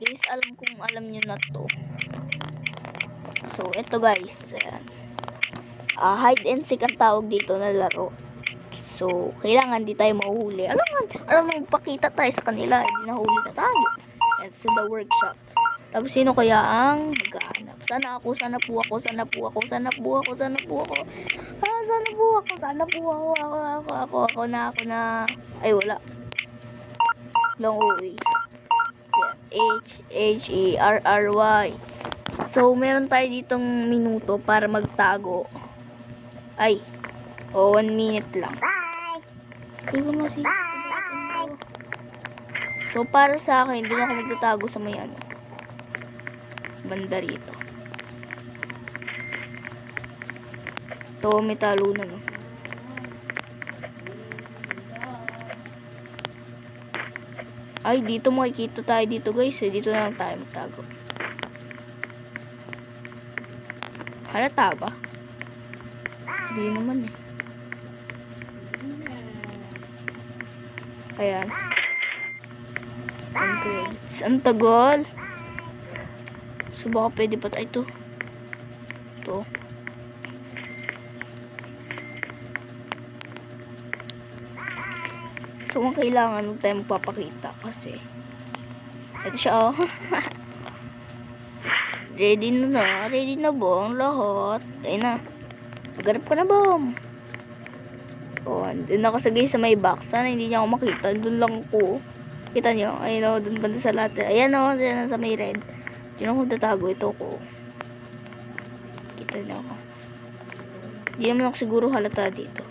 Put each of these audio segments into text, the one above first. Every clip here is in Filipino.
Guys, alam nyo na to. So, ito guys. Ayan. Hide and seek ang tawag dito na laro. So, kailangan di tayo mahuhuli. Alam mo, pakita tayo sa kanila. Hindi nahuli na tayo. It's in the workshop. Tapos, sino kaya ang maghahanap? Sana po ako. Sana po ako. Sana po ako. Sana po ako na. Ay, wala. Long uwi. Herry. So, meron tayo ditong minuto para magtago. Ay. 1 minute lang. Hindi ko masisigatin. So, para sa akin, doon ako magtatago sa may banda rito. Ito, may talunan. Ay, dito makikita tayo dito guys. Dito na lang tayo magtago. Halata ba? Hindi naman eh. Ayan. Ang tagal. So, baka pwede pa tayo ito. Ito. So, ang kailangan huwag tayo magpapakita kasi ito siya, oh. Ready na ba ang lahat? Ayun na. Nagarap ka na ba? Andun ako sa may box. Sana hindi niya ako makita. Doon lang ako. Kita niyo? Ayun o, doon banda sa lahat. Ayan o, dyan sa may red. Diyan ako tatago. Ito ko. Kita niyo ako. Hindi naman ako siguro halata dito.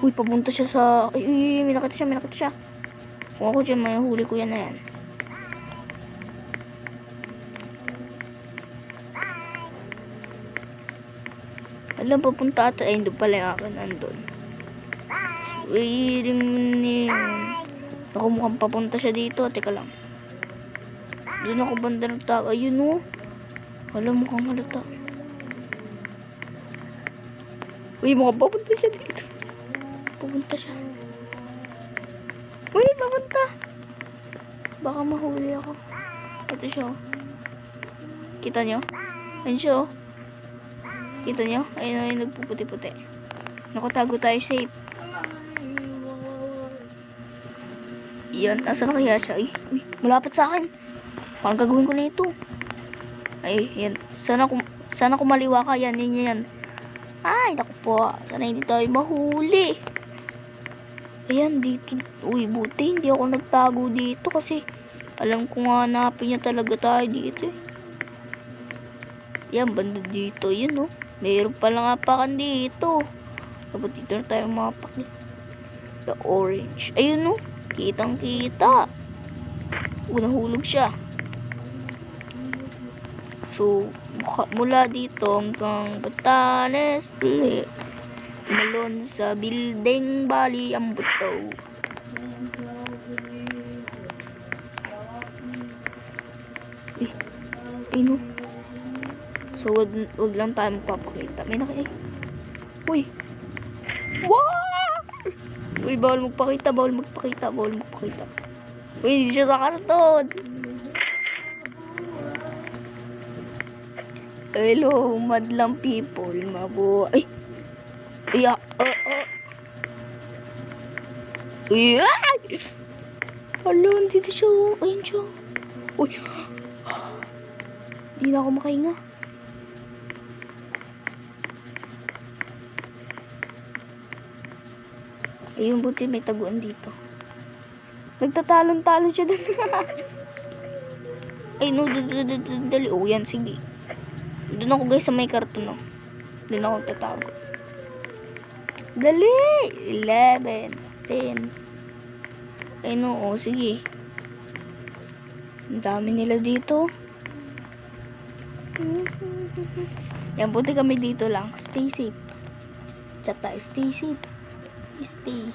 Uy, papunta siya sa... Ay, may nakita siya. Kung ako dyan, may huli ko yan na yan. Alam, papunta ata. Ay, doon pala yung akin. Andun. Waiting yun. Ako mukhang papunta siya dito. Teka lang. Doon ako banda ng tag. Ayun o. Alam, mukhang halata. Uy, mukhang papunta siya dito. Pupunta siya. Uy, papunta. Baka mahuli ako. Ito siya. Kita nyo? Ayun siya. Kita nyo? Ayun, nagpuputi-puti. Nakatago tayo safe. Yan, nasa na kaya siya? Uy, malapit sa akin. Parang gagawin ko na ito. Ay, yan. Sana kumaliwa ka. Yan. Ay, naku po. Sana hindi tayo mahuli. Ayan, dito. Uy, buti hindi ako nagtago dito kasi alam ko nga hanapin niya talaga tayo dito eh. Yan, banda dito. Yan, oh. Mayroon palang apakan dito. Dapat dito na tayo mapak. The orange. Ayun, oh. Kitang-kita. Nahulog siya. So, mula dito hanggang Batanes, tumalon sa building bali ang buto. Ayun. So, wag lang tayo magpapakita. May Uy! Wow! Uy, bawal magpakita. Uy, hindi siya sa karton. Hello, madlang people. Mabuhay. Uy, Uy, hala, dito siya. Ayun siya. Uy. Hindi na ako makahinga. Ayun, buti may taguan dito. Nagtatalon-talon siya dun. Ay, no, dali. Oh, yan, sige. Doon ako guys sa may karton, no. Doon ako tatago. Dali! 11, 10. Ay, no, oh, sige. Ang dami nila dito. Yan, buti kami dito lang. Stay safe. Chat tayo, stay safe. Stay.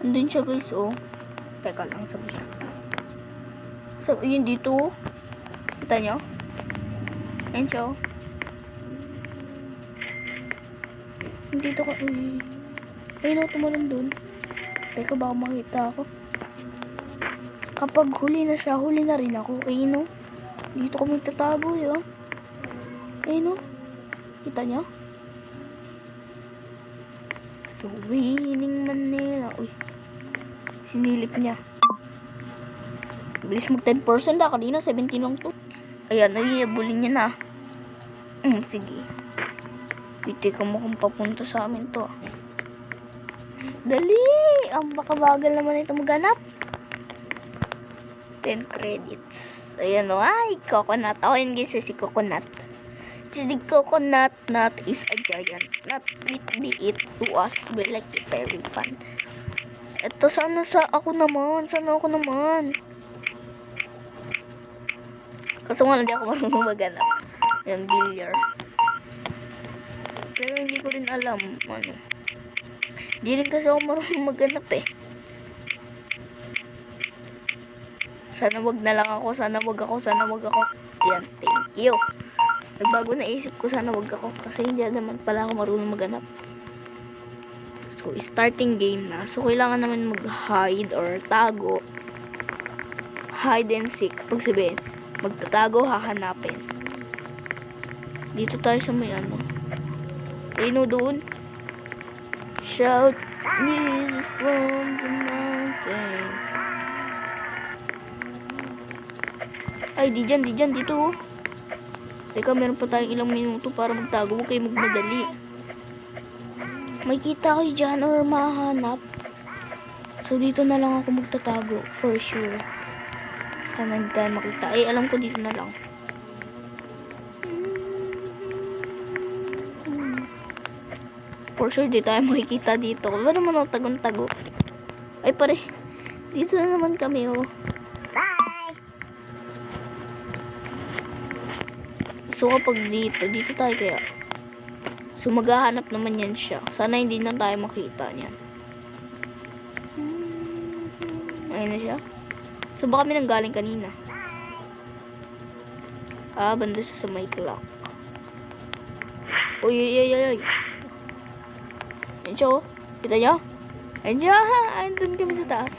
Andun siya guys, oh. Teka lang, sabi siya. So, yun dito. Kita nyo? Ayun siya, oh. Dito ko, Ayun o, tumalon dun. Teka, baka makita ako. Kapag huli na siya, huli na rin ako. Ayun o. Dito kami tatago eh. Oh. Ayun o. Kita niya? So winning Manila. Uy. Sinilip niya. Bilis mag 10% ah. Kanina 17 lang to. Ayan, naiabulin niya na. Sige. Piti ka mo kung papunta sa amin to ah. Dali! Ang bakabagal naman ito maghanap. 10 credits. Ayan o. Ay, coconut. Ako yun guys, si coconut. Si coconut nut is a giant. Not with be it to us. We like it very fun. Ito, sana ako naman. Kaso nga, hindi ako marunong maghanap. Ayan, billiard. Pero hindi ko rin alam. Ano. Hindi rin kasi ako marunong maghanap eh. Sana wag na lang ako. Sana wag ako. Yan, thank you. Nagbago na isip ko, sana wag ako. Kasi hindi naman pala ako marunong maghanap. So, starting game na. So, kailangan naman mag-hide or tago. Hide and seek. Pag sabihin, magtatago, hahanapin. Dito tayo sa may ano. Ayun o doon. Shout me from the mountain. Ay, di dyan, dito. Teka, meron pa tayong ilang minuto para magtago. Huwag kayo magmadali. May kita kayo dyan or mahanap. So, dito na lang ako magtatago. For sure. Sana hindi tayo makita. Ay, alam ko dito na lang. For sure, di tayo makikita dito. Ba naman ako tagong-tago? Ay, pare. Dito na naman kami, oh. So, kapag dito tayo kaya. So, maghahanap naman yan siya. Sana hindi na tayo makita niyan. Ayun na siya. So, baka kami nanggaling kanina. Banda siya sa may clock. Uy. Ayun siya, oh. Kita niyo? Ayun siya. Andun kami sa taas.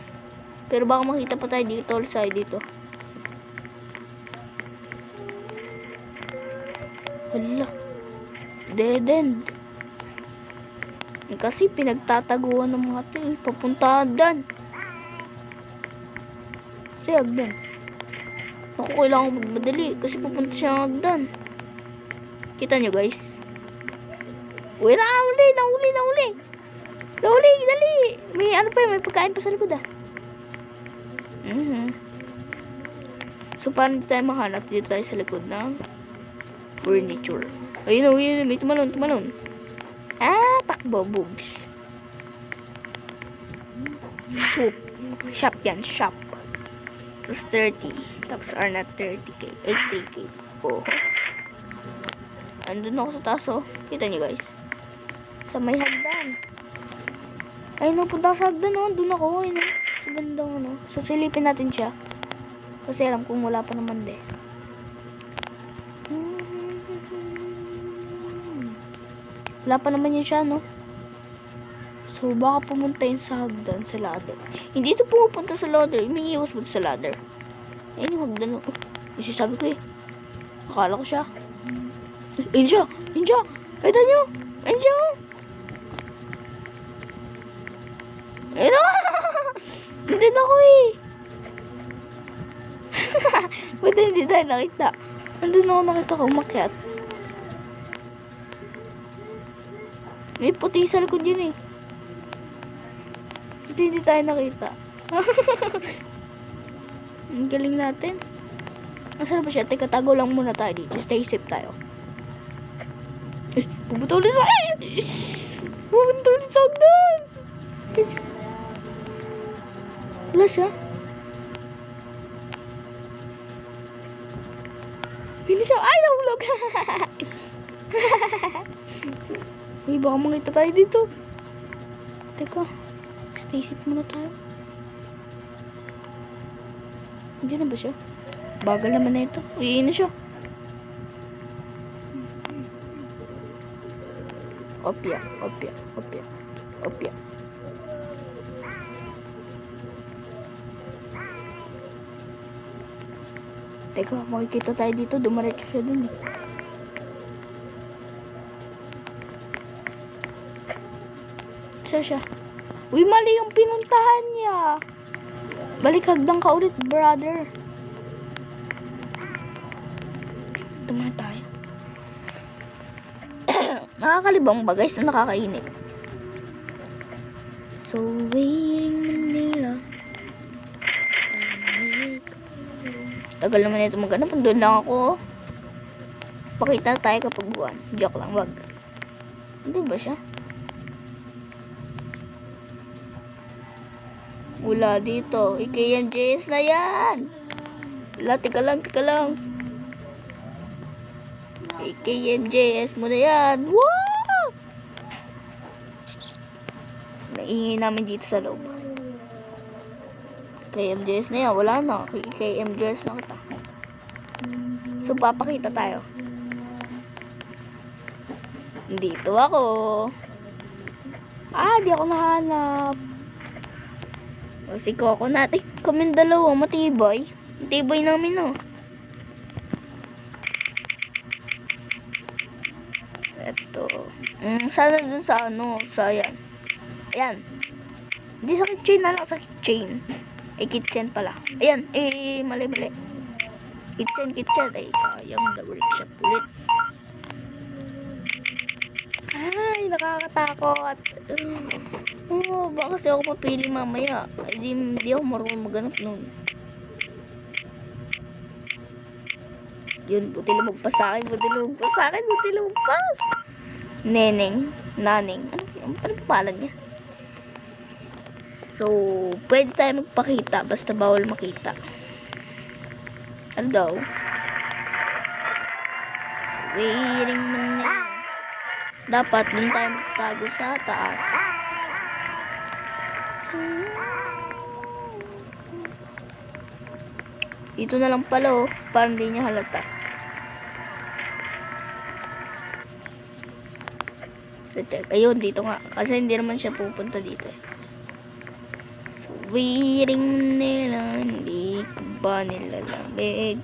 Pero baka makita pa tayo dito. All side dito. Hala. Dead end. Kasi pinagtataguan ng mga tayo. Papunta hagdan. Kasi hagdan. Ako kailangan magmadali. Kasi papunta siya hagdan. Kita nyo guys. Uy, nahuli. Nahuli, dali. May ano pa yun. May pagkain pa sa likod ah. So, paano tayo mahanap? Dito tayo sa likod ng furniture. Ayun, may tumalon. Takbo, boobs. Shop yan, shop. Tapos 30. Tapos are not 30k. 3k. Oh. Andun ako sa taas, oh. Kita nyo, guys. Sa may hagdan. Ayun, punta sa hagdan, oh. Doon ako, ayun, oh. Sa bandang, ano. So, silipin natin siya. Kasi alam kong wala pa naman, de. Wala pa naman yun siya, no? So, baka pumunta yun sa hagdan, sa ladder. Hindi ito pumupunta sa ladder. Umiiwas mo sa ladder. Ayun yung hagdan, no? Yung sabi ko, eh. Akala ko siya. Ayun siya! Kita nyo! Ayun siya! Ayun na! Hindi na ako, eh. Buti hindi tayo nakita. Nandun ako nakita ko umakyat. May puti sa likod yun eh. Hindi tayo nakita. Ang galing natin. Nasaan ba siya? Teka, tago lang muna tayo dito. Stay safe tayo. Puputulin sa akin! Puputulin sa hagdan! Wala siya. Hindi siya. Ay, nahulog! Uy, baka makita tayo dito. Teka. Stay safe muna tayo. Diyan na ba siya? Bagal naman na ito. Uy, na siya. Opya. Teka, makikita tayo dito. Dumaretso siya dun eh. Saan siya? Uy, mali yung pinuntahan niya. Balik hagdan ka ulit, brother. Ito muna tayo. Nakakalibang ba guys na nakakainip? So, waiting Manila. Tagal naman ito maghanap. Doon lang ako. Pakita na tayo kapag buwan. Joke lang, wag. Hindi ba siya? Wala dito. IKMJS na yan. Wala, tika lang. IKMJS mo na yan. Wow! Naingay namin dito sa loob. IKMJS na yan. Wala na. IKMJS na kita. So, papakita tayo. Dito ako. Di ako nahanap. Si Coco natin. Kaming dalawa, matibay. Matibay namin, oh. Ito. Sana dun sa sa yan. Ayan. Hindi sa kitchen na lang, sa kitchen. Kitchen pala. Ayan, mali. Kitchen. Ay, sayang, nag-workshop ulit. Ay, nakakatakot. Baka kasi ako mapili mamaya. Ay, di ako marunong maghanap nun. Yun, buti lumagpas sa akin. Naning. Ano pangalan niya? So, pwede tayo magpakita. Basta bawal makita. Ano daw? So, waiting Manila. Dapat dun tayo magtatago sa taas. Dito na lang pala, oh. Parang hindi niya halata. Ayun, dito nga. Kasi hindi naman siya pupunta dito. So, waiting nila. Hindi ko ba nilalamig?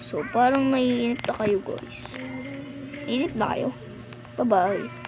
So, parang naiinip na kayo, guys. Inip na kayo? Bye-bye.